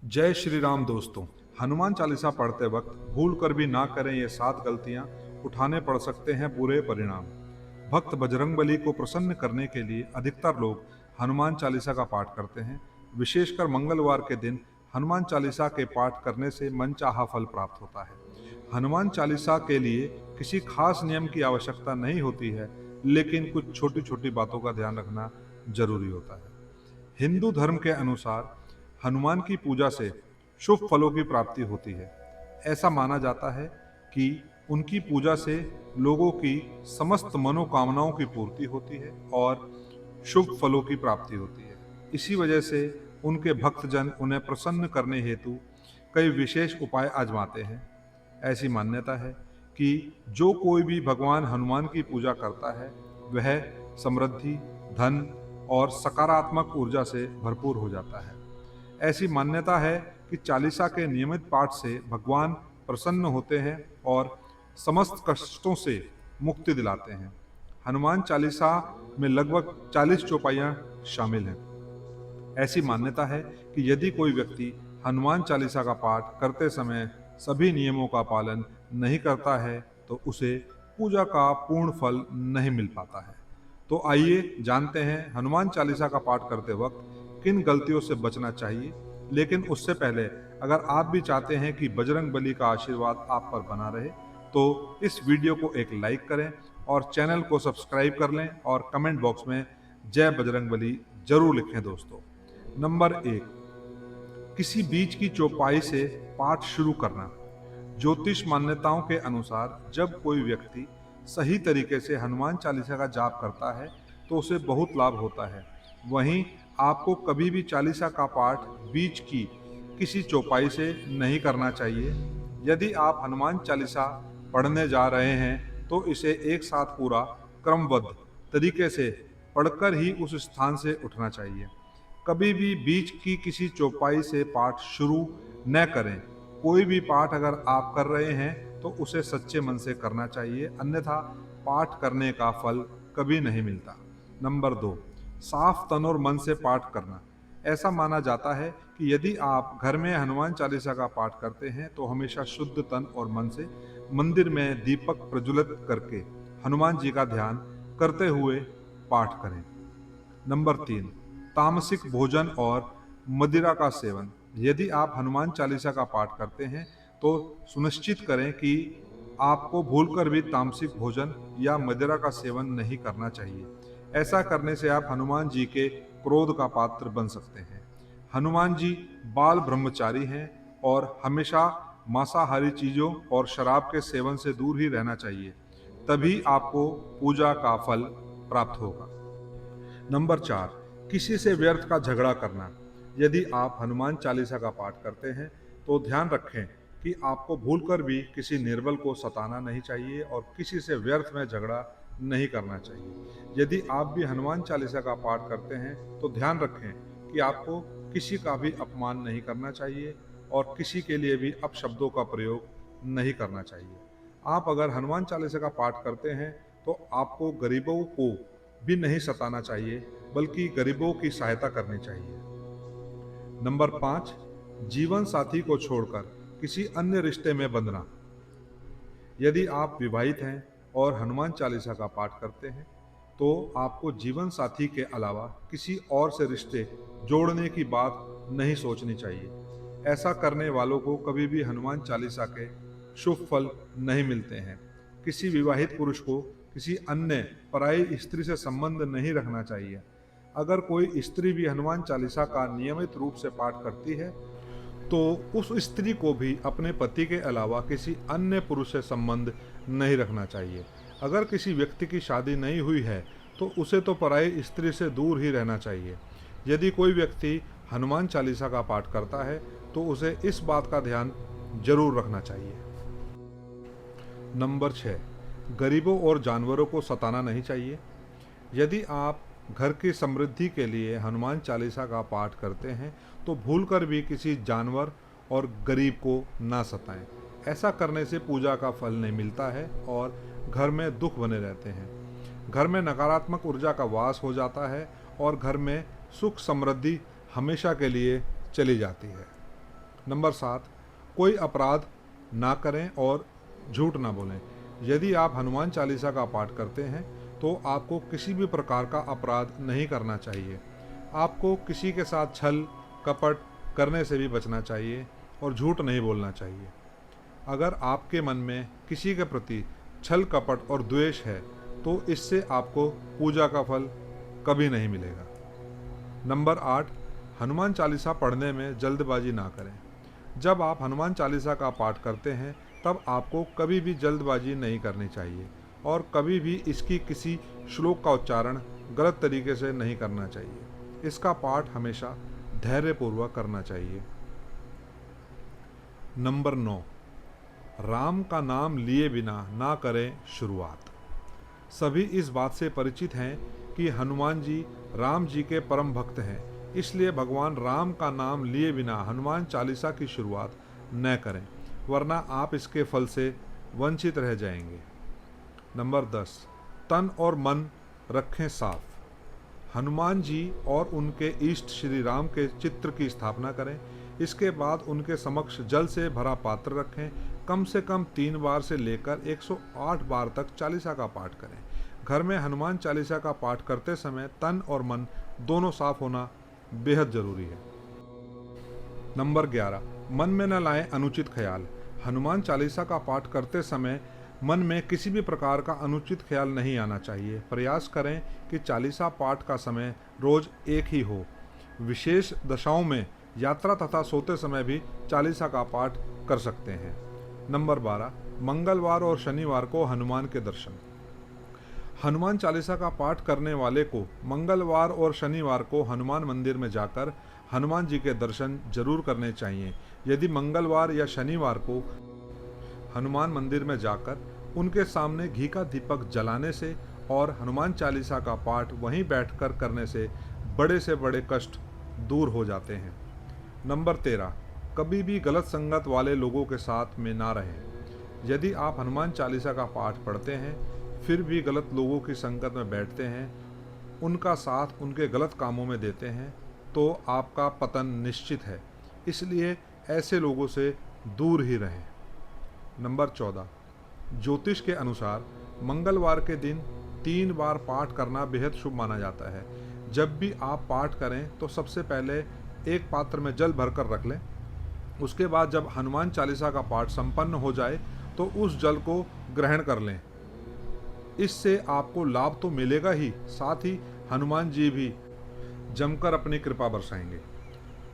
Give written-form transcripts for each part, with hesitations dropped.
जय श्री राम दोस्तों। हनुमान चालीसा पढ़ते वक्त भूल कर भी ना करें ये 7 गलतियां, उठाने पड़ सकते हैं बुरे परिणाम। भक्त बजरंगबली को प्रसन्न करने के लिए अधिकतर लोग हनुमान चालीसा का पाठ करते हैं। विशेषकर मंगलवार के दिन हनुमान चालीसा के पाठ करने से मनचाहा फल प्राप्त होता है। हनुमान चालीसा के लिए किसी खास नियम की आवश्यकता नहीं होती है, लेकिन कुछ छोटी छोटी बातों का ध्यान रखना जरूरी होता है। हिंदू धर्म के अनुसार हनुमान की पूजा से शुभ फलों की प्राप्ति होती है। ऐसा माना जाता है कि उनकी पूजा से लोगों की समस्त मनोकामनाओं की पूर्ति होती है और शुभ फलों की प्राप्ति होती है। इसी वजह से उनके भक्तजन उन्हें प्रसन्न करने हेतु कई विशेष उपाय आजमाते हैं। ऐसी मान्यता है कि जो कोई भी भगवान हनुमान की पूजा करता है वह समृद्धि, धन और सकारात्मक ऊर्जा से भरपूर हो जाता है। ऐसी मान्यता है कि चालीसा के नियमित पाठ से भगवान प्रसन्न होते हैं और समस्त कष्टों से मुक्ति दिलाते हैं। हनुमान चालीसा में लगभग 40 चौपाइयाँ शामिल हैं। ऐसी मान्यता है कि यदि कोई व्यक्ति हनुमान चालीसा का पाठ करते समय सभी नियमों का पालन नहीं करता है तो उसे पूजा का पूर्ण फल नहीं मिल पाता है। तो आइए जानते हैं हनुमान चालीसा का पाठ करते वक्त किन गलतियों से बचना चाहिए। लेकिन उससे पहले अगर आप भी चाहते हैं कि बजरंग बली का आशीर्वाद आप पर बना रहे तो इस वीडियो को एक लाइक करें और चैनल को सब्सक्राइब कर लें और कमेंट बॉक्स में जय बजरंग बली जरूर लिखें दोस्तों। नंबर 1, किसी बीच की चौपाई से पाठ शुरू करना। ज्योतिष मान्यताओं के अनुसार जब कोई व्यक्ति सही तरीके से हनुमान चालीसा का जाप करता है तो उसे बहुत लाभ होता है। वहीं आपको कभी भी चालीसा का पाठ बीच की किसी चौपाई से नहीं करना चाहिए। यदि आप हनुमान चालीसा पढ़ने जा रहे हैं तो इसे एक साथ पूरा क्रमबद्ध तरीके से पढ़कर ही उस स्थान से उठना चाहिए। कभी भी बीच की किसी चौपाई से पाठ शुरू न करें। कोई भी पाठ अगर आप कर रहे हैं तो उसे सच्चे मन से करना चाहिए, अन्यथा पाठ करने का फल कभी नहीं मिलता। नंबर 2, साफ तन और मन से पाठ करना। ऐसा माना जाता है कि यदि आप घर में हनुमान चालीसा का पाठ करते हैं तो हमेशा शुद्ध तन और मन से मंदिर में दीपक प्रज्वलित करके हनुमान जी का ध्यान करते हुए पाठ करें। नंबर 3, तामसिक भोजन और मदिरा का सेवन। यदि आप हनुमान चालीसा का पाठ करते हैं तो सुनिश्चित करें कि आपको भूलकर भी तामसिक भोजन या मदिरा का सेवन नहीं करना चाहिए। ऐसा करने से आप हनुमान जी के क्रोध का पात्र बन सकते हैं। हनुमान जी बाल ब्रह्मचारी हैं और हमेशा मांसाहारी चीजों और शराब के सेवन से दूर ही रहना चाहिए, तभी आपको पूजा का फल प्राप्त होगा। नंबर 4, किसी से व्यर्थ का झगड़ा करना। यदि आप हनुमान चालीसा का पाठ करते हैं तो ध्यान रखें कि आपको भूलकर भी किसी निर्बल को सताना नहीं चाहिए और किसी से व्यर्थ में झगड़ा नहीं करना चाहिए। यदि आप भी हनुमान चालीसा का पाठ करते हैं तो ध्यान रखें कि आपको किसी का भी अपमान नहीं करना चाहिए और किसी के लिए भी अपशब्दों का प्रयोग नहीं करना चाहिए। आप अगर हनुमान चालीसा का पाठ करते हैं तो आपको गरीबों को भी नहीं सताना चाहिए, बल्कि गरीबों की सहायता करनी चाहिए। नंबर 5, जीवन साथी को छोड़कर किसी अन्य रिश्ते में बंधना। यदि आप विवाहित हैं और हनुमान चालीसा का पाठ करते हैं तो आपको जीवन साथी के अलावा किसी और से रिश्ते जोड़ने की बात नहीं सोचनी चाहिए। ऐसा करने वालों को कभी भी हनुमान चालीसा के शुभ फल नहीं मिलते हैं। किसी विवाहित पुरुष को किसी अन्य पराई स्त्री से संबंध नहीं रखना चाहिए। अगर कोई स्त्री भी हनुमान चालीसा का नियमित रूप से पाठ करती है तो उस स्त्री को भी अपने पति के अलावा किसी अन्य पुरुष से संबंध नहीं रखना चाहिए। अगर किसी व्यक्ति की शादी नहीं हुई है तो उसे तो पराई स्त्री से दूर ही रहना चाहिए। यदि कोई व्यक्ति हनुमान चालीसा का पाठ करता है तो उसे इस बात का ध्यान जरूर रखना चाहिए। नंबर 6, गरीबों और जानवरों को सताना नहीं चाहिए। यदि आप घर की समृद्धि के लिए हनुमान चालीसा का पाठ करते हैं तो भूलकर भी किसी जानवर और गरीब को ना सताएं। ऐसा करने से पूजा का फल नहीं मिलता है और घर में दुख बने रहते हैं। घर में नकारात्मक ऊर्जा का वास हो जाता है और घर में सुख समृद्धि हमेशा के लिए चली जाती है। नंबर 7, कोई अपराध ना करें और झूठ ना बोलें। यदि आप हनुमान चालीसा का पाठ करते हैं तो आपको किसी भी प्रकार का अपराध नहीं करना चाहिए। आपको किसी के साथ छल कपट करने से भी बचना चाहिए और झूठ नहीं बोलना चाहिए। अगर आपके मन में किसी के प्रति छल कपट और द्वेष है तो इससे आपको पूजा का फल कभी नहीं मिलेगा। नंबर 8, हनुमान चालीसा पढ़ने में जल्दबाजी ना करें। जब आप हनुमान चालीसा का पाठ करते हैं तब आपको कभी भी जल्दबाजी नहीं करनी चाहिए और कभी भी इसकी किसी श्लोक का उच्चारण गलत तरीके से नहीं करना चाहिए। इसका पाठ हमेशा धैर्यपूर्वक करना चाहिए। नंबर 9, राम का नाम लिए बिना ना करें शुरुआत। सभी इस बात से परिचित हैं कि हनुमान जी राम जी के परम भक्त हैं, इसलिए भगवान राम का नाम लिए बिना हनुमान चालीसा की शुरुआत न करें, वरना आप इसके फल से वंचित रह जाएंगे। नंबर 10, तन और मन रखें साफ। हनुमान जी और उनके इष्ट श्री राम के चित्र की स्थापना करें। इसके बाद उनके समक्ष जल से भरा पात्र रखें। कम से कम 3 बार से लेकर 108 बार तक चालीसा का पाठ करें। घर में हनुमान चालीसा का पाठ करते समय तन और मन दोनों साफ होना बेहद जरूरी है। नंबर 11, मन में न लाएं अनुचित ख्याल। हनुमान चालीसा का पाठ करते समय मन में किसी भी प्रकार का अनुचित ख्याल नहीं आना चाहिए। प्रयास करें कि चालीसा पाठ का समय रोज एक ही हो। विशेष दशाओं में यात्रा तथा सोते समय भी चालीसा का पाठ कर सकते हैं। नंबर 12, मंगलवार और शनिवार को हनुमान के दर्शन। हनुमान चालीसा का पाठ करने वाले को मंगलवार और शनिवार को हनुमान मंदिर में जाकर हनुमान जी के दर्शन जरूर करने चाहिए। यदि मंगलवार या शनिवार को हनुमान मंदिर में जाकर उनके सामने घी का दीपक जलाने से और हनुमान चालीसा का पाठ वहीं बैठकर करने से बड़े से बड़े कष्ट दूर हो जाते हैं। नंबर 13, कभी भी गलत संगत वाले लोगों के साथ में ना रहें। यदि आप हनुमान चालीसा का पाठ पढ़ते हैं फिर भी गलत लोगों की संगत में बैठते हैं, उनका साथ उनके गलत कामों में देते हैं तो आपका पतन निश्चित है, इसलिए ऐसे लोगों से दूर ही रहें। नंबर 14, ज्योतिष के अनुसार मंगलवार के दिन 3 बार पाठ करना बेहद शुभ माना जाता है। जब भी आप पाठ करें तो सबसे पहले एक पात्र में जल भरकर रख लें। उसके बाद जब हनुमान चालीसा का पाठ संपन्न हो जाए तो उस जल को ग्रहण कर लें। इससे आपको लाभ तो मिलेगा ही, साथ ही हनुमान जी भी जमकर अपनी कृपा बरसाएंगे।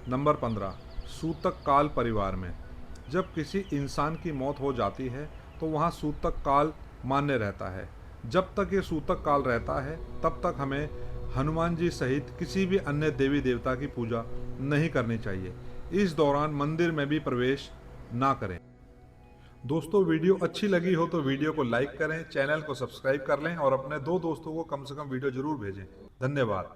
नंबर 15, सूतक काल परिवार में। जब किसी इंसान की मौत हो जाती है तो वहाँ सूतक काल मान्य रहता है। जब तक ये सूतक काल रहता है तब तक हमें हनुमान जी सहित किसी भी अन्य देवी देवता की पूजा नहीं करनी चाहिए। इस दौरान मंदिर में भी प्रवेश ना करें। दोस्तों, वीडियो अच्छी लगी हो तो वीडियो को लाइक करें, चैनल को सब्सक्राइब कर लें और अपने 2 दोस्तों को कम से कम वीडियो जरूर भेजें। धन्यवाद।